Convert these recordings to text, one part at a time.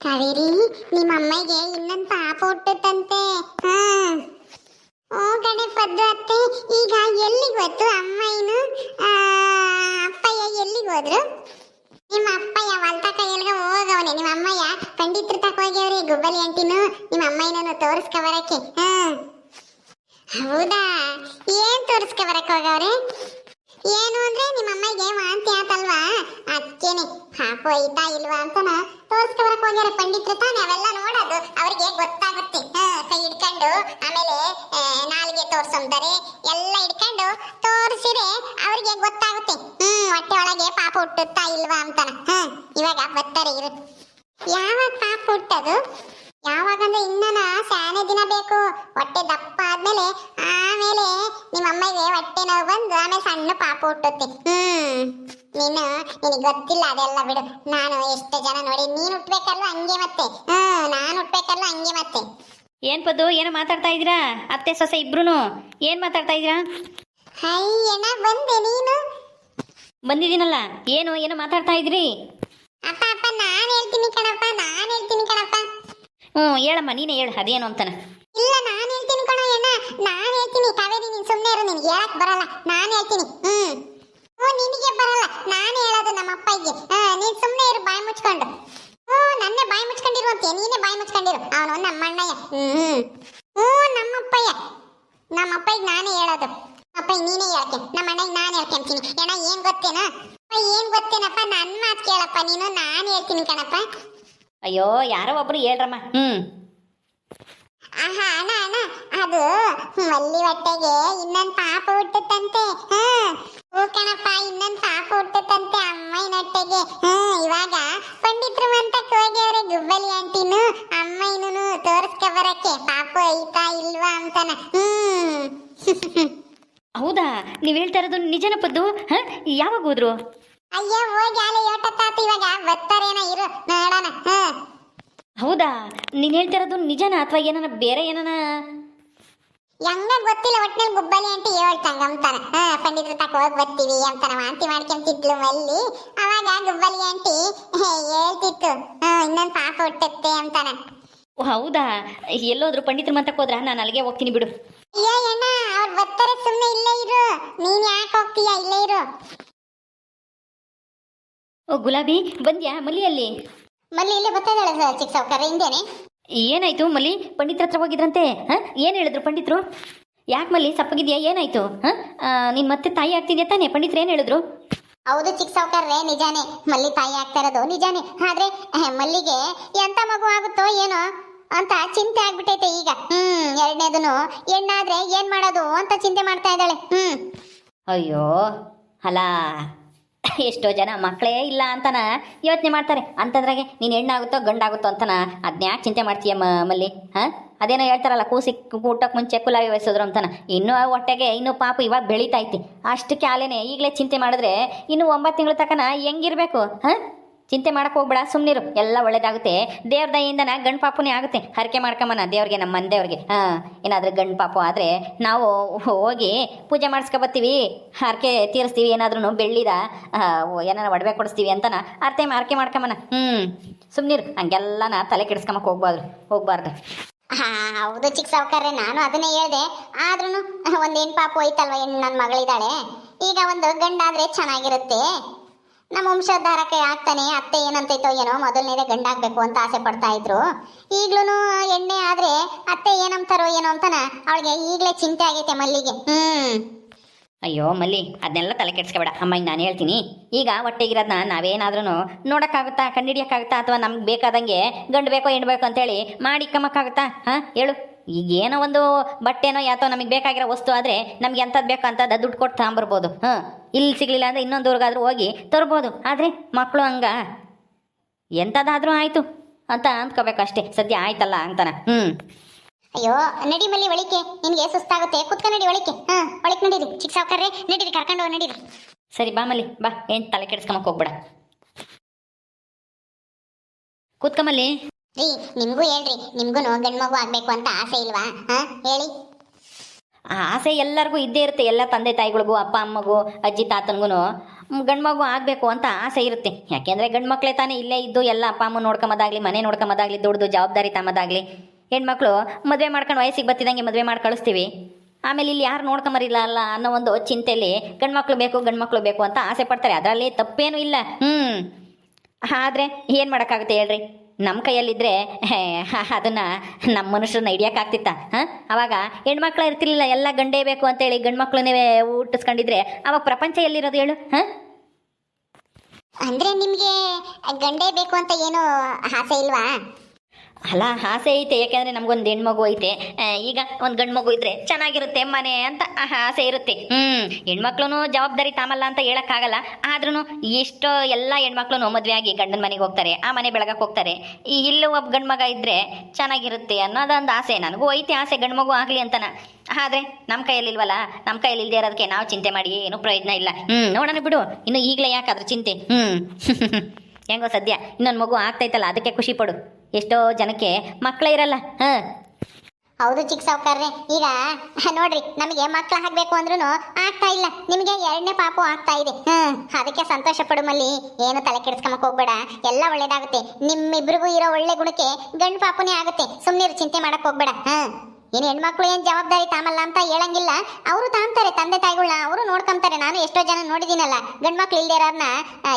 ಕಾವೇರಿ, ನಿಮ್ಮ ಅಮ್ಮಗೆ ಇನ್ನೊಂದು ಪಾಪ ಹುಟ್ಟುತ್ತಂತೆ. ಹಾ, ಓ ಕಡೆ ಪದ್ದು ಅತ್ತೆ. ಈಗ ಎಲ್ಲಿಗೆ ಗೊತ್ತು ಅಮ್ಮ? ಏನು ಅಪ್ಪಯ್ಯ ಎಲ್ಲಿಗೆ ಹೋದ್ರು? ನಿಮ್ಮ ಅಪ್ಪಯ್ಯ ಹೊಲ್ತ ಕೈಯಲ್ಗ ಹೋಗವನೆ. ನಿಮ್ಮ ಅಮ್ಮಯ್ಯ ಪಂಡಿತ್ರ ತಕ ಹೋಗ್ಯವ್ರಿ. ಗುಬ್ಬಲಿ ಅಂಟಿನು ನಿಮ್ಮ ಅಮ್ಮಯ್ಯನನ್ನು ತೋರಿಸ್ಕೊಬರಕ್ಕೆ. ಹಾ, ಹೌದಾ? ಏನ್ ತೋರಿಸ್ಕೊಬರಕ್ಕೆ ಹೋಗವ್ರೆ? ಏನು ಅಂದ್ರೆ ನಿಮ್ಮ ಅಮ್ಮಗೆ ವಾಂತಿ ಆತಲ್ವಾ, ಅದಕ್ಕೇನೆ ಪಾಪ ಐತಾ ಇಲ್ವಾ ಅಂತನ ತೋರಿಸ್ಕೊಬರಕ್ ಹೋಗ್ಯಾರ ಪಂಡಿತ್ರು ತಾನೆ. ಅವೆಲ್ಲ ನೋಡೋದು ಅವ್ರಿಗೆ ಗೊತ್ತಾಗುತ್ತೆ. ಕೈ ಹಿಡ್ಕೊಂಡು ಆಮೇಲೆ ನಾಲ್ಗೆ ತೋರ್ಸಂತಾರೆ ಎಲ್ಲ ಹಿಡ್ಕೊಂಡು ತೋರಿಸಿದ್ರೆ ಅವ್ರಿಗೆ ಗೊತ್ತಾಗುತ್ತೆ. ಹೊಟ್ಟೆ ಒಳಗೆ ಪಾಪ ಹುಟ್ಟುತ್ತಾ ಇಲ್ವಾ ಅಂತನ. ಇವಾಗ ಬರ್ತಾರೆ ಇರು. ಯಾವಾಗ ಪಾಪ ಹುಟ್ಟದು? ಯಾವಾಗಂದ್ರೆ ಇನ್ನನ ಸ್ಯಾನೆ ದಿನ ಬೇಕು. ಹೊಟ್ಟೆ ದಪ್ಪ ಆದ್ಮೇಲೆ ಆಮೇಲೆ ನಿಮ್ಮ ಅಮ್ಮಗೆ ಹೊಟ್ಟೆ ನೋವು ಬಂದು ಆಮೇಲೆ ಸಣ್ಣ ಪಾಪ ಹುಟ್ಟುತ್ತೆ. ನಿನಗೆ ಗೊತ್ತಿಲ್ಲ ಅದೆಲ್ಲ ಬಿಡು. ನಾನು ಎಷ್ಟು ಜನ ನೋಡಿ. ನೀನು ಹುಟ್ಬೇಕಲ್ವ ಹಂಗೆ ಮತ್ತೆ. ನಾನು ಹುಟ್ಬೇಕಲ್ವ ಹಂಗೆ ಮತ್ತೆ. ಏನ್ ಪದ್ದು ಏನೋ ಮಾತಾಡ್ತಾ ಇದ್ದೀರಾ? ಅತ್ತೆ ಸೊಸೆ ಇಬ್ರು ಏನ್ ಮಾತಾಡ್ತಾ ಇದ್ದೀರಾ? ಹೈ ಏನ ಬಂದೆ ನೀನು? ಬಂದಿದ್ದೀನಲ್ಲ. ಏನೋ ಮಾತಾಡ್ತಾ ಇದ್ರಿ? ಅಪ್ಪ ಅಪ್ಪ ನಾನು ಹೇಳ್ತೀನಿ ಕಣಪ್ಪ, ನಾನು ಹೇಳ್ತೀನಿ ಕಣಪ್ಪ. ಹೇಳಮ್ಮ, ನೀನೇ ಹೇಳು ಅದೇನು ಅಂತಾನ. ಇಲ್ಲ ನಾನು ಹೇಳ್ತೀನಿ ಕಣ ಅಣ್ಣ, ನಾನು ಹೇಳ್ತೀನಿ. ಕಾವೇರಿ ನೀನು ಸುಮ್ಮನೆ ಇರು, ನಿನಗೆ ಹೇಳಕ್ ಬರಲ್ಲ. ನಾನು ಹೇಳ್ತೀನಿ. ನಿನಗೆ ಬರಲ್ಲ, ನಾನು ಹೇಳೋದು ನಮ್ಮ ಅಪ್ಪಗೆ. ನೀನು ಸುಮ್ಮನೆ ಇರು ಬಾಯಿ ಮುಚ್ಕೊಂಡು. ನನ್ನೇ ಬಾಯಿ ಮುಚ್ಕೊಂಡಿರುವಂತೆ, ನೀನೇ ಬಾಯಿ ಮುಚ್ಕೊಂಡಿರು. ಅವನು ನಮ್ಮ ಅಣ್ಣಯ್ಯ. ನಮ್ಮಪ್ಪಯ್ಯ ನಾನೇ ಹೇಳೋದು. ಅಪ್ಪಯ್ಯ ನೀನೇ ಹೇಳ್ತೆ, ನಮ್ಮ ಅಣ್ಣಯ್ಯ ನಾನು ಹೇಳ್ಕೊಂತೀನಿ. ಅಣ್ಣ ಏನ್ ಗೊತ್ತೇನಾ? ಏನ್ ಗೊತ್ತೇನಪ್ಪ? ನನ್ನ ಮಾತು ಕೇಳಪ್ಪ ನೀನು. ನಾನು ಹೇಳ್ತೀನಿ ಕಣಪ್ಪ. ಅಯ್ಯೋ ಯಾರೋ ಒಬ್ರು ಹೇಳ್ರಮ್ಮ. ಆಹಾ ಅಣ್ಣ ಅಣ್ಣ, ಅದು ಮಲ್ಲಿ ಹೊಟ್ಟೆಗೆ ಇನ್ನೊಂದು ಪಾಪ ಹುಟ್ಟುತ್ತಂತೆ. ಹೂ ಕಣಪ್ಪ, ಇನ್ನೊಂದು ಪಾಪ ಹುಟ್ಟುತ್ತಂತೆ ಅಮ್ಮಯ್ಯನ ಹೊಟ್ಟೆಗೆ. ಇವಾಗ ಪಂಡಿತ್ರು ಅಂತ ಹೋಗ್ಯವ್ರೆ. ಗುಬ್ಬಲಿ ಆಂಟಿನು ಅಮ್ಮಯ್ಯನು ತೋರಿಸ್ಕೊಬರಕ್ಕೆ ಪಾಪ ಐತಾ ಇಲ್ವಾ ಅಂತನ. ಹೌದಾ? ನೀವ್ ಹೇಳ್ತಾ ಇರೋದು ನಿಜನ ಪದ್ದು? ಯಾವಾಗ ಹೋದ್ರು? ಅಯ್ಯೋ ಹೋಗಿ ಆಲೆ ಯೋಟತ್ತಾತು. ಇವಾಗ ಬರ್ತಾರೇನ, ಇರು ನೋಡೋಣ. ಹೌದಾ? ನೀನ್ ಹೇಳ್ತಾ ಇರೋದು ನಿಜನಾ ಅಥವಾ ಏನಾನ ಬೇರೆ ಏನಾನ? ಹೆಂಗ ಗೊತ್ತಿಲ್ಲ, ಒಟ್ನಲ್ಲಿ ಗುಬ್ಬಲಿ ಆಂಟಿ ಹೇಳ್ತಂಗ ಅಂತಾನ. ಪಂಡಿತ್ರ ತಕ ಹೋಗಿ ಬರ್ತೀವಿ ಅಂತಾನ. ವಾಂತಿ ಮಾಡ್ಕೊಂತಿದ್ಲು ಮಲ್ಲಿ. ಅವಾಗ ಗುಬ್ಬಲಿ ಆಂಟಿ ಹೇಳ್ತಿತ್ತು ಇನ್ನೊಂದು ಪಾಪ ಹುಟ್ಟತ್ತೆ ಅಂತಾನ. ಹೌದಾ? ಎಲ್ಲೋದ್ರು ಪಂಡಿತ್ರ ಮಂತಕ್ಕೆ ಹೋದ್ರ? ನಾನು ಅಲ್ಲಿಗೆ ಹೋಗ್ತೀನಿ ಬಿಡು. ಅಯ್ಯೋ ಅಣ್ಣ, ಅವ್ರು ಬರ್ತಾರೆ, ಸುಮ್ಮನೆ ಇಲ್ಲೇ ಇರು. ನೀನ್ ಯಾಕೆ ಹೋಗ್ತೀಯಾ? ಇಲ್ಲೇ ಇರು. ಓ ಗುಲಾಬಿ, ಬಂದ್ಯಾ? ಮಲ್ಲಿಯಲ್ಲಿ ಮಲ್ಲಿ ಇಲ್ಲೇ ಬರ್ತಾ ಇದ್ದಾಳೆ ಚಿಕ್ಕ ಸಾವುಕಾರ. ಹಿಂದೇನೆ. ಏನಾಯ್ತು ಮಲ್ಲಿ? ಪಂಡಿತ್ರ ಹತ್ರ ಹೋಗಿದ್ರಂತೆ. ಏನ್ ಹೇಳಿದ್ರು ಪಂಡಿತ್ರು? ಯಾಕೆ ಮಲ್ಲಿ ಸಪ್ಪಗಿದ್ಯಾ? ಏನಾಯ್ತು? ನೀನ್ ಮತ್ತೆ ತಾಯಿ ಆಗ್ತಿದ್ಯಾ ತಾನೆ? ಪಂಡಿತ್ರು ಏನ್ ಹೇಳಿದ್ರು? ಹೌದು ಚಿಕ್ಕ ಸಾವುಕಾರ್ರೆ, ನಿಜಾನೇ. ಮಲ್ಲಿ ತಾಯಿ ಆಗ್ತಾ ಇರೋದು ನಿಜಾನೇ. ಆದ್ರೆ ಮಲ್ಲಿಗೆ ಎಂತ ಮಗು ಆಗುತ್ತೋ ಏನೋ ಅಂತ ಚಿಂತೆ ಆಗ್ಬಿಟ್ಟೈತೆ ಈಗ. ಎರಡನೇದನು ಹೆಣ್ಣಾದ್ರೆ ಏನ್ ಮಾಡೋದು ಅಂತ ಚಿಂತೆ ಮಾಡ್ತಾ ಇದ್ದಾಳೆ. ಅಯ್ಯೋ ಅಲ್ಲ, ಎಷ್ಟೋ ಜನ ಮಕ್ಕಳೇ ಇಲ್ಲ ಅಂತನ ಯೋಚನೆ ಮಾಡ್ತಾರೆ. ಅಂತಂದ್ರಾಗೆ ನೀನು ಹೆಣ್ಣಾಗುತ್ತೋ ಗಂಡಾಗುತ್ತೋ ಅಂತನ ಅದ್ನ್ಯಾಕೆ ಚಿಂತೆ ಮಾಡ್ತೀಯ ಮಲ್ಲಿ? ಅದೇನೋ ಹೇಳ್ತಾರಲ್ಲ, ಕೂಸಿ ಊಟಕ್ಕೆ ಮುಂಚೆ ಕುಲಾವಿ ವಹಿಸಿದ್ರು ಅಂತಾನ. ಇನ್ನೂ ಹೊಟ್ಟೆಗೆ ಇನ್ನೂ ಪಾಪ ಇವಾಗ ಬೆಳೀತೈತಿ. ಅಷ್ಟಕ್ಕೆ ಆಲೇನೆ ಈಗಲೇ ಚಿಂತೆ ಮಾಡಿದ್ರೆ ಇನ್ನು 9 ತಿಂಗಳ ತನಕ ಹೆಂಗಿರ್ಬೇಕು? ಚಿಂತೆ ಮಾಡಕ್ಕೆ ಹೋಗ್ಬೇಡ, ಸುಮ್ಮನಿರು. ಎಲ್ಲ ಒಳ್ಳೇದಾಗುತ್ತೆ. ದೇವ್ರ ದಯೆಯಿಂದನ ಗಂಡು ಪಾಪುನೇ ಆಗುತ್ತೆ. ಹರಕೆ ಮಾಡ್ಕೊಂಬನ ದೇವ್ರಿಗೆ, ನಮ್ಮ ಮಂದೇವ್ರಿಗೆ. ಏನಾದರೂ ಗಂಡು ಪಾಪು ಆದರೆ ನಾವು ಹೋಗಿ ಪೂಜೆ ಮಾಡಿಸ್ಕೊಬತ್ತೀವಿ, ಹರಕೆ ತೀರಿಸ್ತೀವಿ. ಏನಾದ್ರೂ ಬೆಳ್ಳಿದ ಏನಾರ ಒಡವೆ ಕೊಡಿಸ್ತೀವಿ ಅಂತನ ಹರಕೆ ಮಾಡ್ಕೊಂಬನ. ಸುಮ್ಮನಿರು, ಹಂಗೆಲ್ಲನ ತಲೆ ಕೆಡಿಸ್ಕೊಂಬಕ್ಕೆ ಹೋಗ್ಬಾರ್ದು. ಹೌದು ಚಿಕ್ಕ ಸಾವುಕಾರ್ರೆ, ನಾನು ಅದನ್ನೇ ಹೇಳಿದೆ. ಆದ್ರೂ ಒಂದು ಹೆಣ್ಣು ಪಾಪು ಹೋಯ್ತಲ್ವ, ಹೆಣ್ಣು ನನ್ನ ಮಗಳಿದ್ದಾಳೆ. ಈಗ ಒಂದು ಗಂಡಾದ್ರೆ ಚೆನ್ನಾಗಿರುತ್ತೆ. ನಮ್ಮ ವಂಶೋದ್ಧಾರಕ್ಕೆ ಆಗ್ತಾನೆ. ಅತ್ತೆ ಏನಂತೈತೋ ಏನೋ, ಮೊದಲನೇದೇ ಗಂಡಾಗಬೇಕು ಅಂತ ಆಸೆ ಪಡ್ತಾ ಇದ್ರು. ಈಗ್ಲೂ ಎಣ್ಣೆ ಆದ್ರೆ ಅತ್ತೆ ಏನಂತಾರೋ ಏನೋ ಅಂತಾನ ಅವಳಿಗೆ ಈಗಲೇ ಚಿಂತೆ ಆಗೈತೆ ಮಲ್ಲಿಗೆ. ಅಯ್ಯೋ ಮಲ್ಲಿ, ಅದನ್ನೆಲ್ಲ ತಲೆ ಕೆಡಿಸ್ಕೊಬೇಡ. ಅಮ್ಮಂಗೆ ನಾನು ಹೇಳ್ತೀನಿ. ಈಗ ಹೊಟ್ಟೆಗಿರೋದನ್ನ ನಾವೇನಾದ್ರೂ ನೋಡೋಕ್ಕಾಗುತ್ತಾ, ಕಂಡುಹಿಡಿಯೋಕ್ಕಾಗುತ್ತಾ? ಅಥವಾ ನಮ್ಗೆ ಬೇಕಾದಂಗೆ ಗಂಡು ಬೇಕೋ ಹೆಣ್ಣು ಬೇಕೋ ಅಂತೇಳಿ ಮಾಡಿ ಕಮ್ಮಕ್ಕಾಗುತ್ತಾ? ಹೇಳು. ಈಗೇನೋ ಒಂದು ಬಟ್ಟೆನೋ ಯಾತೋ ನಮಗೆ ಬೇಕಾಗಿರೋ ವಸ್ತು ಆದರೆ ನಮ್ಗೆ ಎಂಥದ್ದು ಬೇಕೋ ಅಂತದ್ದು ದುಡ್ಡು ಕೊಟ್ಟು ತಗೊಂಬರ್ಬೋದು. ಇಲ್ಲಿ ಸಿಗಲಿಲ್ಲ ಅಂದರೆ ಇನ್ನೊಂದು ಊರಿಗಾದ್ರೂ ಹೋಗಿ ತರ್ಬೋದು. ಆದರೆ ಮಕ್ಕಳು ಹಂಗ ಎಂಥದ್ದಾದ್ರೂ ಆಯಿತು ಅಂತ ಅಂದ್ಕೋಬೇಕಷ್ಟೇ. ಸದ್ಯ ಆಯ್ತಲ್ಲ ಅಂತಾನ. ಅಯ್ಯೋ ನಡಿ ಮಲ್ಲಿ, ಒಳಿಕೆ. ನಿನ್ಗೆ ಸುಸ್ತಾಗುತ್ತೆ, ಕುತ್ಕ ನಡಿ ಒಳಿಕೆ. ಒಳಿಕೆ ನಡೀರಿ ಚಿಕ್ಕ ಸಾವುಕಾರ್ರೆ, ನಡೀರಿ, ಕರ್ಕೊಂಡು ಹೋಗಿ ನಡೀರಿ. ಸರಿ ಬಾ ಮಲ್ಲಿ, ಬಾ. ಏನು ತಲೆ ಕೆಡಿಸ್ಕೊಂಬಕ್ಕೆ ಹೋಗ್ಬೇಡ, ಕೂತ್ಕಮಲ್ಲಿ. ರೀ ನಿಮ್ಗೂ ಹೇಳ್ರಿ, ನಿಮ್ಗೂ ಗಂಡು ಮಗು ಆಗ್ಬೇಕು ಅಂತ ಆಸೆ ಇಲ್ವಾ? ಹೇಳಿ. ಆ ಆಸೆ ಎಲ್ಲರಿಗೂ ಇದ್ದೇ ಇರುತ್ತೆ, ಎಲ್ಲ ತಂದೆ ತಾಯಿಗಳಿಗೂ, ಅಪ್ಪ ಅಮ್ಮಗೂ, ಅಜ್ಜಿ ತಾತನಿಗೂ ಗಂಡು ಮಗು ಆಗಬೇಕು ಅಂತ ಆಸೆ ಇರುತ್ತೆ. ಯಾಕೆಂದರೆ ಗಂಡು ಮಕ್ಕಳೇ ತಾನೇ ಇಲ್ಲೇ ಇದ್ದು ಎಲ್ಲ ಅಪ್ಪ ಅಮ್ಮ ನೋಡ್ಕೊಂಬೋದಾಗಲಿ, ಮನೆ ನೋಡ್ಕೊಂಬೋದಾಗಲಿ, ದುಡ್ದು ಜವಾಬ್ದಾರಿ ತಮ್ಮದಾಗಲಿ. ಹೆಣ್ಮಕ್ಳು ಮದುವೆ ಮಾಡ್ಕೊಂಡು ವಯಸ್ಸಿಗೆ ಬತ್ತಿದಂಗೆ ಮದುವೆ ಮಾಡಿ ಕಳಿಸ್ತೀವಿ. ಆಮೇಲೆ ಇಲ್ಲಿ ಯಾರು ನೋಡ್ಕೊಂಬರಿಲ್ಲ ಅಲ್ಲ ಅನ್ನೋ ಒಂದು ಚಿಂತೆಯಲ್ಲಿ ಗಂಡ್ಮಕ್ಳು ಬೇಕು ಅಂತ ಆಸೆ ಪಡ್ತಾರೆ. ಅದರಲ್ಲಿ ತಪ್ಪೇನೂ ಇಲ್ಲ. ಆದರೆ ಏನು ಮಾಡೋಕ್ಕಾಗುತ್ತೆ ಹೇಳ್ರಿ? ನಮ್ಮ ಕೈಯಲ್ಲಿದ್ದರೆ ಅದನ್ನು ನಮ್ಮ ಮನುಷ್ಯರನ್ನ ಹಿಡಿಯೋಕ್ಕಾಗ್ತಿತ್ತ? ಅವಾಗ ಹೆಣ್ಮಕ್ಳು ಇರ್ತಿರ್ಲಿಲ್ಲ, ಎಲ್ಲ ಗಂಡೇ ಬೇಕು ಅಂತೇಳಿ ಗಂಡ್ಮಕ್ಳನ್ನೇ ಹುಟ್ಟಿಸ್ಕೊಂಡಿದ್ರೆ ಅವಾಗ ಪ್ರಪಂಚ ಎಲ್ಲಿರೋದು ಹೇಳು? ಅಂದ್ರೆ ನಿಮ್ಗೆ ಗಂಡೇ ಬೇಕು ಅಂತ ಏನು ಆಸೆ ಇಲ್ವಾ? ಅಲ್ಲ, ಆಸೆ ಐತೆ. ಯಾಕೆಂದರೆ ನಮಗೊಂದು ಹೆಣ್ಮಗು ಐತೆ. ಈಗ ಒಂದು ಗಂಡು ಮಗು ಇದ್ದರೆ ಚೆನ್ನಾಗಿರುತ್ತೆ ಮನೆ ಅಂತ ಆಸೆ ಇರುತ್ತೆ. ಹೆಣ್ಮಕ್ಳು ಜವಾಬ್ದಾರಿ ತಾಮಲ್ಲ ಅಂತ ಹೇಳೋಕ್ಕಾಗಲ್ಲ. ಆದ್ರೂ ಎಷ್ಟೋ ಎಲ್ಲ ಹೆಣ್ಮಕ್ಳು ಮದುವೆ ಆಗಿ ಗಂಡನ ಮನೆಗೆ ಹೋಗ್ತಾರೆ, ಆ ಮನೆ ಬೆಳಗಕ್ಕೆ ಹೋಗ್ತಾರೆ. ಇಲ್ಲೂ ಒಬ್ಬ ಗಂಡು ಮಗ ಇದ್ದರೆ ಚೆನ್ನಾಗಿರುತ್ತೆ ಅನ್ನೋದೊಂದು ಆಸೆ. ನನಗೂ ಐತೆ ಆಸೆ ಗಂಡು ಮಗು ಆಗಲಿ ಅಂತನ. ಆದರೆ ನಮ್ಮ ಕೈಯಲ್ಲಿಲ್ವಲ್ಲ, ನಮ್ಮ ಕೈಯಲ್ಲಿ ಇಲ್ಲದೆ ಇರೋದಕ್ಕೆ ನಾವು ಚಿಂತೆ ಮಾಡಿ ಏನೂ ಪ್ರಯೋಜನ ಇಲ್ಲ. ನೋಡೋಣ ಬಿಡು, ಇನ್ನು ಈಗಲೇ ಯಾಕಾದ್ರೂ ಚಿಂತೆ? ಹೆಂಗೋ ಸದ್ಯ ಇನ್ನೊಂದು ಮಗು ಆಗ್ತೈತಲ್ಲ, ಅದಕ್ಕೆ ಖುಷಿ ಪಡು. ಎಷ್ಟೋ ಜನಕ್ಕೆ ಮಕ್ಕಳೇ ಇರಲ್ಲ. ಹೌದು ಚಿಕ್ಕ ಸಾವುಕಾರ್ರೆ, ಈಗ ನೋಡ್ರಿ, ನಮಗೆ ಮಕ್ಳು ಆಗ್ಬೇಕು ಅಂದ್ರೂ ಆಗ್ತಾ ಇಲ್ಲ. ನಿಮಗೆ 2ನೇ ಪಾಪು ಆಗ್ತಾ ಇದೆ. ಅದಕ್ಕೆ ಸಂತೋಷ ಪಡು ಮಲ್ಲಿ, ಏನು ತಲೆ ಕೆಡಿಸ್ಕೊಂಬಕ್ ಹೋಗ್ಬೇಡ, ಎಲ್ಲ ಒಳ್ಳೇದಾಗುತ್ತೆ. ನಿಮ್ಮಿಬ್ರಿಗೂ ಇರೋ ಒಳ್ಳೆ ಗುಣಕ್ಕೆ ಗಂಡು ಪಾಪುನೇ ಆಗುತ್ತೆ. ಸುಮ್ಮನೆ ಚಿಂತೆ ಮಾಡಕ್ ಹೋಗ್ಬೇಡ. ಏನು ಹೆಣ್ಮಕ್ಳು ಏನು ಜವಾಬ್ದಾರಿ ತಾಮಲ್ಲ ಅಂತ ಹೇಳಂಗಿಲ್ಲ, ಅವರು ತಾಂತಾರೆ. ತಂದೆ ತಾಯಿಗಳನ್ನ ಅವರು ನೋಡ್ಕೊಂತಾರೆ. ನಾನು ಎಷ್ಟೋ ಜನ ನೋಡಿದ್ದೀನಲ್ಲ, ಗಂಡು ಮಕ್ಳು ಇಲ್ದೇ ಇರೋರ್ನ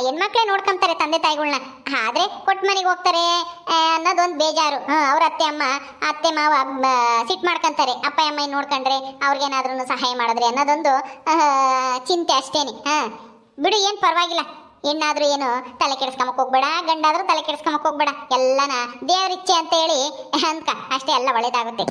ಹೆಣ್ಮಕ್ಳೇ ನೋಡ್ಕೊಂತಾರೆ ತಂದೆ ತಾಯಿಗಳನ್ನ. ಆದರೆ ಕೊಟ್ಟು ಮನೆಗೆ ಹೋಗ್ತಾರೆ ಅನ್ನೋದೊಂದು ಬೇಜಾರು. ಅವ್ರ ಅತ್ತೆ ಮಾವ ಸಿಟ್ಟು ಮಾಡ್ಕೊಂತಾರೆ, ಅಪ್ಪ ಅಮ್ಮ ನೋಡ್ಕೊಂಡ್ರೆ ಅವ್ರಿಗೇನಾದ್ರೂ ಸಹಾಯ ಮಾಡಿದ್ರೆ ಅನ್ನೋದೊಂದು ಚಿಂತೆ ಅಷ್ಟೇನೆ. ಬಿಡು, ಏನು ಪರವಾಗಿಲ್ಲ. ಹೆಣ್ಣಾದ್ರೂ ಏನು ತಲೆ ಕೆಡಿಸ್ಕೊಂಬಕ್ ಹೋಗ್ಬೇಡ, ಗಂಡಾದ್ರೂ ತಲೆ ಕೆಡಿಸ್ಕೊಂಬಕ್ ಹೋಗ್ಬೇಡ. ಎಲ್ಲನ ದೇವ್ರಿಚ್ಛೆ ಅಂತ ಹೇಳಿ ಅನ್ಕ ಅಷ್ಟೇ, ಎಲ್ಲ ಒಳ್ಳೇದಾಗುತ್ತೆ.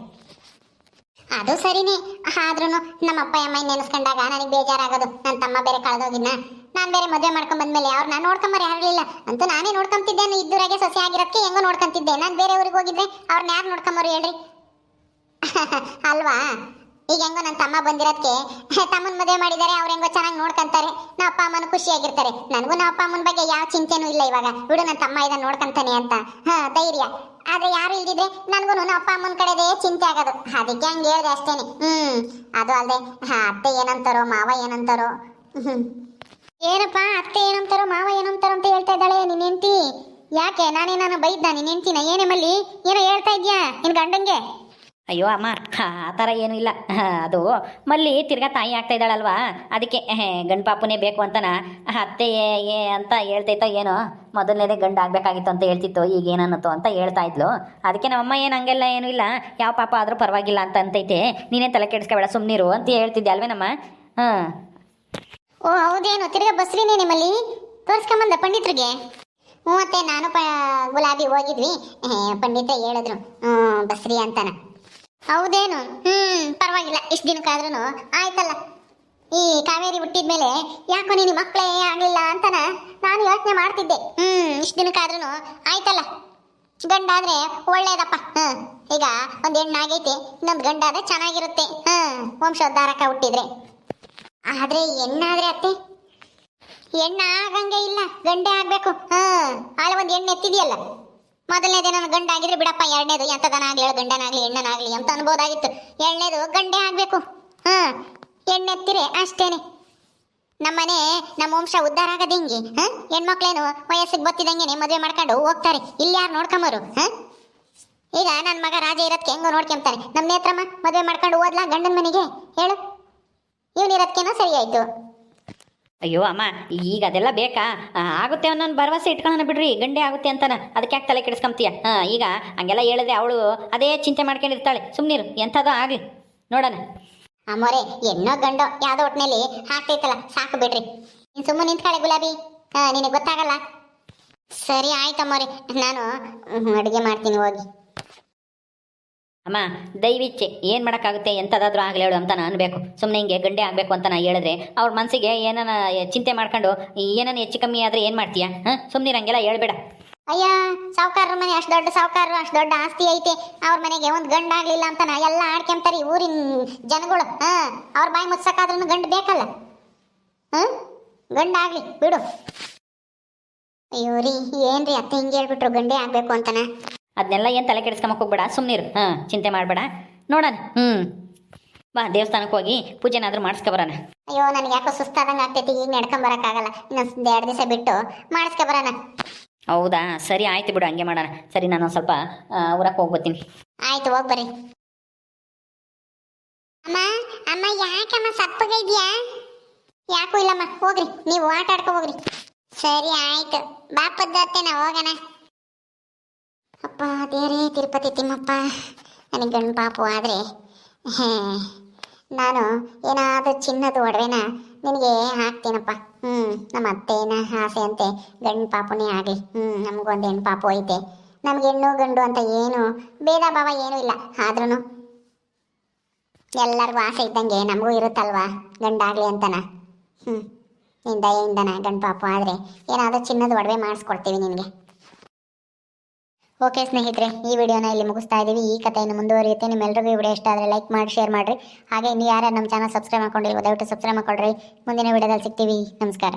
ಅದು ಸರಿನೇ. ಆದ್ರೂ ನಮ್ಮ ಅಪ್ಪ ಅಮ್ಮ ನೆನೆಸ್ಕೊಂಡಾಗ ನನಗೆ ಬೇಜಾರಾಗೋದು. ನನ್ನ ತಮ್ಮ ಬೇರೆ ಕಳೆದೋಗಿನ, ನಾನು ಬೇರೆ ಮದುವೆ ಮಾಡ್ಕೊಂಡ್ ಬಂದ್ಮೇಲೆ ಅವ್ರನ್ನ ನೋಡ್ಕೊಂಬಾರ ಯಾರಿಲ್ಲ ಅಂತೂ ನಾನೇ ನೋಡ್ಕೊಂತಿದ್ದೆ. ಇದ್ದೂರಾಗೆ ಸೊಸೆ ಆಗಿರೋದಕ್ಕೆ ಹೆಂಗೋ ನೋಡ್ಕೊಂತಿದ್ದೆ. ನಾನು ಬೇರೆ ಊರಿಗೆ ಹೋಗಿದ್ರೆ ಅವ್ರನ್ನ ಯಾರು ನೋಡ್ಕೊಂಬಾರು ಹೇಳ್ರಿ? ಅಲ್ವಾ? ಈಗ ಹೆಂಗೋ ನನ್ನ ತಮ್ಮ ಬಂದಿರೋದಕ್ಕೆ ತಮ್ಮನ ಮದುವೆ ಮಾಡಿದ್ದಾರೆ, ಅವ್ರು ಹೆಂಗೋ ಚೆನ್ನಾಗಿ ನೋಡ್ಕೊಂತಾರೆ, ನಮ್ಮ ಅಪ್ಪ ಅಮ್ಮನ ಖುಷಿಯಾಗಿರ್ತಾರೆ. ನನಗೂ ನಮ್ಮ ಅಪ್ಪ ಅಮ್ಮನ ಬಗ್ಗೆ ಯಾವ ಚಿಂತೆನೂ ಇಲ್ಲ. ಇವಾಗ ಬಿಡು, ನನ್ನ ತಮ್ಮ ಇದನ್ನ ನೋಡ್ಕೊಂತಾನೆ ಅಂತ ಧೈರ್ಯ. ಆದ್ರೆ ಯಾರು ಇಲ್ದಿದ್ರೆ ನನಗೂ ನಮ್ಮ ಅಪ್ಪ ಅಮ್ಮನ ಕಡೆದೇ ಚಿಂತೆ ಆಗೋದು. ಅದಕ್ಕೆ ಹಂಗೆ ಹೇಳ್ದೆ ಅಷ್ಟೇನೆ. ಅದು ಅಲ್ಲದೆ ಅತ್ತೆ ಏನಂತಾರೋ ಮಾವ ಏನಂತಾರೋ. ಏನಪ್ಪ ಅತ್ತೆ ಏನಂತಾರೋ ಮಾವ ಏನಂತಾರೋ ಅಂತ ಹೇಳ್ತಾ ಇದ್ದಾಳೆ ನಿನ್ನ ಹೆಂಡತಿ. ಯಾಕೆ ನಾನೇನಾನು ಬೈದ್ನ ನಿನ್ನ ಹೆಂಡತಿನ? ಏನೇ ಮಲ್ಲಿ, ಏನೋ ಹೇಳ್ತಾ ಇದ್ಯಾ ನಿನ್ ಗಂಡಂಗೆ? ಅಯ್ಯೋ ಅಮ್ಮ, ಆ ಥರ ಏನೂ ಇಲ್ಲ. ಅದು ಮಲ್ಲಿ ತಿರ್ಗಾ ತಾಯಿ ಆಗ್ತಾ ಇದ್ದಾಳಲ್ವಾ, ಅದಕ್ಕೆ ಗಂಡು ಪಾಪುನೇ ಬೇಕು ಅಂತನ ಅತ್ತೆ ಅಂತ ಹೇಳ್ತೈತೋ ಏನೋ. ಮೊದಲನೇದೇ ಗಂಡು ಆಗಬೇಕಾಗಿತ್ತು ಅಂತ ಹೇಳ್ತಿತ್ತು, ಈಗ ಏನನ್ನತ್ತೋ ಅಂತ ಹೇಳ್ತಾ ಇದ್ಲು. ಅದಕ್ಕೆ ನಮ್ಮಮ್ಮ ಏನು ಹಂಗೆಲ್ಲ ಏನೂ ಇಲ್ಲ, ಯಾವ ಪಾಪ ಆದರೂ ಪರವಾಗಿಲ್ಲ ಅಂತ ಅಂತೈತೆ, ನೀನೇ ತಲೆ ಕೆಡಿಸ್ಕೊಬೇಡ ಸುಮ್ಮನಿರು ಅಂತ ಹೇಳ್ತಿದ್ದೆ ಅಲ್ವೇನಮ್ಮ? ಓ ಹೌದೇನು, ತಿರ್ಗಾ ಬಸ್ರಿನೇ ನಿಮ್ಮಲ್ಲಿ ತೋರಿಸ್ಕೊಂಬಂದ ಪಂಡಿತ್ರಿಗೆ? ಅತ್ತೆ ನಾನು ಗುಲಾಬಿ ಹೋಗಿದ್ವಿ, ಪಂಡಿತ ಹೇಳಿದ್ರು ಬಸ್ರಿ ಅಂತಾನ. ಹೌದೇನು? ಪರವಾಗಿಲ್ಲ, ಇಷ್ಟು ದಿನಕ್ಕಾದ್ರೂ ಆಯ್ತಲ್ಲ. ಈ ಕಾವೇರಿ ಹುಟ್ಟಿದ್ಮೇಲೆ ಯಾಕೋ ನೀನು ಮಕ್ಕಳೇ ಆಗ್ಲಿಲ್ಲ ಅಂತನ ನಾನು ಯೋಚನೆ ಮಾಡ್ತಿದ್ದೆ. ಇಷ್ಟು ದಿನಕ್ಕಾದ್ರೂ ಆಯ್ತಲ್ಲ, ಗಂಡಾದ್ರೆ ಒಳ್ಳೇದಪ್ಪ. ಈಗ ಒಂದು ಹೆಣ್ಣಾಗೈತೆ, ಇನ್ನೊಂದು ಗಂಡಾದ್ರೆ ಚೆನ್ನಾಗಿರುತ್ತೆ. ವಂಶೋದ್ಧಾರಕ ಹುಟ್ಟಿದ್ರೆ. ಆದ್ರೆ ಹೆಣ್ಣಾದ್ರೆ ಅತ್ತೆ, ಹೆಣ್ಣ ಆಗಂಗೆ ಇಲ್ಲ, ಗಂಡೇ ಆಗ್ಬೇಕು. ಆಳೆ ಒಂದು ಹೆಣ್ಣು ಎತ್ತಿದೆಯಲ್ಲ, ಮೊದಲನೇದೇ ನಾನು ಗಂಡಾಗಿದ್ರೆ ಬಿಡಪ್ಪ, ಎರಡನೇದು ಎಂತದನಾಗ್ಲಿ ಹೇಳು, ಗಂಡನಾಗ್ಲಿ ಹೆಣ್ಣನಾಗ್ಲಿ ಅಂತ ಅನ್ಬೋದಾಗಿತ್ತು. ಎರಡನೇದು ಗಂಡೇ ಆಗ್ಬೇಕು. ಹೆಣ್ಣೆತ್ತಿರೆ ಅಷ್ಟೇನೆ. ನಮ್ಮನೆ ನಮ್ಮ ವಂಶ ಉದ್ಧಾರ ಆಗದ ಹಿಂಗೆ. ಹೆಣ್ಮಕ್ಳೇನು ವಯಸ್ಸಿಗೆ ಬತ್ತಿದಂಗೆನೆ ಮದುವೆ ಮಾಡ್ಕೊಂಡು ಹೋಗ್ತಾರೆ, ಇಲ್ಲಿ ಯಾರು ನೋಡ್ಕೊಂಬರು? ಈಗ ನನ್ನ ಮಗ ರಾಜ ಇರೋದಕ್ಕೆ ಹೆಂಗೋ ನೋಡ್ಕೊಂತಾರೆ. ನಮ್ಮ ನೇತ್ರಮ್ಮ ಮದುವೆ ಮಾಡ್ಕೊಂಡು ಹೋದ್ಲಾ ಗಂಡನ ಮನೆಗೆ ಹೇಳು? ಇವನಿರೋದಕ್ಕೇನೋ ಸರಿ ಆಯ್ತು. ಅಯ್ಯೋ ಅಮ್ಮ, ಈಗ ಅದೆಲ್ಲ ಬೇಕಾ? ಆಗುತ್ತೆ ಅನ್ನೋ ಭರವಸೆ ಇಟ್ಕೊಳ್ಳೋಣ ಬಿಡ್ರಿ, ಗಂಡೇ ಆಗುತ್ತೆ ಅಂತಾನ. ಅದಕ್ಕೆ ಯಾಕೆ ತಲೆ ಕೆಡಿಸ್ಕೊಂತೀಯ? ಈಗ ಹಂಗೆಲ್ಲ ಹೇಳಿದ್ರೆ ಅವಳು ಅದೇ ಚಿಂತೆ ಮಾಡ್ಕೊಂಡಿರ್ತಾಳೆ. ಸುಮ್ಮನಿರು, ಎಂಥದೋ ಆಗಲಿ ನೋಡೋಣ. ಅಮ್ಮೋರೆ, ಹೆಣ್ಣೋ ಗಂಡೋ ಯಾವುದೋ ಒಟ್ಟಿನಲ್ಲಿ ಹಾಕ್ತೈತಲ್ಲ, ಸಾಕು ಬಿಡ್ರಿ. ನೀನು ಸುಮ್ಮನೆ ನಿಂತ್ಕೊಳ್ಳಿ ಗುಲಾಬಿ, ನಿನಗೆ ಗೊತ್ತಾಗಲ್ಲ. ಸರಿ ಆಯ್ತಮ್ಮೋರೆ, ನಾನು ಅಡುಗೆ ಮಾಡ್ತೀನಿ ಹೋಗಿ. ಅಮ್ಮ ದಯವಿಚ್ಚೆ ಏನು ಮಾಡೋಕ್ಕಾಗುತ್ತೆ, ಎಂಥದಾದ್ರೂ ಆಗಲಿ ಹೇಳು ಅಂತ ನಾನು ಅನ್ಬೇಕು. ಸುಮ್ಮನೆ ಹಿಂಗೆ ಗಂಡೇ ಆಗಬೇಕು ಅಂತ ನಾನು ಹೇಳಿದ್ರೆ ಅವ್ರ ಮನಸ್ಸಿಗೆ ಏನನ ಚಿಂತೆ ಮಾಡ್ಕೊಂಡು ಏನನ್ನ ಹೆಚ್ಚು ಕಮ್ಮಿ ಆದರೆ ಏನು ಮಾಡ್ತೀಯಾ? ಸುಮ್ಮನೆ ಹಂಗೆಲ್ಲ ಹೇಳ್ಬೇಡ. ಅಯ್ಯ, ಸಾವುಕಾರರ ಮನೆ ಅಷ್ಟು ದೊಡ್ಡ ಸಾವುಕಾರರು, ಅಷ್ಟು ದೊಡ್ಡ ಆಸ್ತಿ ಐತೆ. ಅವ್ರ ಮನೆಗೆ ಒಂದು ಗಂಡು ಆಗ್ಲಿಲ್ಲ ಅಂತ ಎಲ್ಲ ಆಡ್ಕೊಂತಾರೆ ಊರಿನ ಜನಗಳು. ಅವ್ರ ಬಾಯಿ ಮುಚ್ಚಕ್ಕಾದ್ರೂ ಗಂಡು ಬೇಕಲ್ಲ. ಗಂಡಾಗ್ಲಿ ಬಿಡು. ಅಯ್ಯೋ ರೀ, ಏನ್ರಿ ಅತ್ತೆ ಹಿಂಗೆ ಹೇಳ್ಬಿಟ್ರು ಗಂಡೇ ಆಗ್ಬೇಕು ಅಂತನ? ಅದನ್ನೆಲ್ಲ ಏನು ತಲೆ ಕೆಡಿಸ್ಕೊಂಬಕ್ಕೆ ಹೋಗ್ಬೇಡ, ಸುಮ್ಮನಿರು. ಚಿಂತೆ ಮಾಡಬೇಡ, ನೋಡೋಣ. ಬಾ ದೇವಸ್ಥಾನಕ್ಕೆ ಹೋಗಿ ಪೂಜೆನಾದ್ರೂ ಮಾಡಿಸ್ಕೊಬರೋಣ. ಅಯ್ಯೋ ನನಗೆ ಯಾಕೋ ಸುಸ್ತಾದಂಗೆ ಆಗ್ತೈತಿ, ಈಗ ನಡ್ಕೊಂಬರಕ್ಕಾಗಲ್ಲ, ಇನ್ನೊಂದು 2 ದಿವಸ ಬಿಟ್ಟು ಮಾಡಿಸ್ಕೊಬರೋಣ. ಹೌದಾ, ಸರಿ ಆಯ್ತು ಬಿಡು, ಹಂಗೆ ಮಾಡೋಣ. ಸರಿ, ನಾನು ಒಂದು ಸ್ವಲ್ಪ ಊರಕ್ಕೆ ಹೋಗ್ಬರ್ತೀನಿ. ಆಯ್ತು, ಹೋಗ್ಬರ್ರಿ. ಅಮ್ಮ ಅಮ್ಮ, ಯಾಕಮ್ಮ ಸಪ್ಪಗೆ ಇದೆಯಾ? ಯಾಕೂ ಇಲ್ಲಮ್ಮ, ಹೋಗ್ರಿ, ನೀವು ಆಟ ಆಡ್ಕೊ ಹೋಗ್ರಿ. ಸರಿ ಆಯ್ತು, ಬಾ ಪದ್ಧತಿ ನಾ ಹೋಗೋಣ. ಅಪ್ಪ ದೇವರೇ ತಿರುಪತಿ ತಿಮ್ಮಪ್ಪ, ನನಗೆ ಗಂಡು ಪಾಪು ಆದರೆ ನಾನು ಏನಾದರೂ ಚಿನ್ನದ ಒಡವೆನ ನಿನಗೆ ಹಾಕ್ತೀನಪ್ಪ. ನಮ್ಮ ಅತ್ತೇನ ಆಸೆ ಅಂತೆ ಗಂಡು ಪಾಪುನೇ ಆಗಲಿ. ನಮಗೊಂದು ಹೆಣ್ಣು ಪಾಪು ಐತೆ. ನಮ್ಗೆ ಹೆಣ್ಣು ಗಂಡು ಅಂತ ಏನು ಭೇದ ಭಾವ ಏನೂ ಇಲ್ಲ. ಆದ್ರೂ ಎಲ್ಲರಿಗೂ ಆಸೆ ಇದ್ದಂಗೆ ನಮಗೂ ಇರುತ್ತಲ್ವಾ ಗಂಡಾಗಲಿ ಅಂತನ. ನಿನ್ನ ದಯೆಯಿಂದನ ಗಂಡು ಪಾಪು ಆದರೆ ಏನಾದರೂ ಚಿನ್ನದ ಒಡವೆ ಮಾಡಿಸ್ಕೊಡ್ತೀವಿ ನಿನಗೆ. ಓಕೆ ಸ್ನೇಹಿತರೆ, ಈ ವಿಡಿಯೋನ ಇಲ್ಲಿ ಮುಗಿಸ್ತಾ ಇದ್ದೀವಿ. ಈ ಕಥೆಯನ್ನು ಮುಂದುವರಿಯುತ್ತೆ. ನಿಮ್ಮೆಲ್ಲರಿಗೂ ಈ ವಿಡಿಯೋ ಇಷ್ಟ ಆದರೆ ಲೈಕ್ ಮಾಡಿ, ಶೇರ್ ಮಾಡಿರಿ. ಹಾಗೆ ನೀವು ಯಾರು ನಮ್ಮ ಚಾನಲ್ ಸಬ್ಸ್ಕ್ರೈಬ್ ಮಾಡ್ಕೊಂಡಿಲ್ವೋ ದಯವಿಟ್ಟು ಸಬ್ಸ್ಕ್ರೈಬ್ ಮಾಡ್ಕೊಳ್ರಿ. ಮುಂದಿನ ವಿಡಿಯೋದಲ್ಲಿ ಸಿಗ್ತೀವಿ. ನಮಸ್ಕಾರ.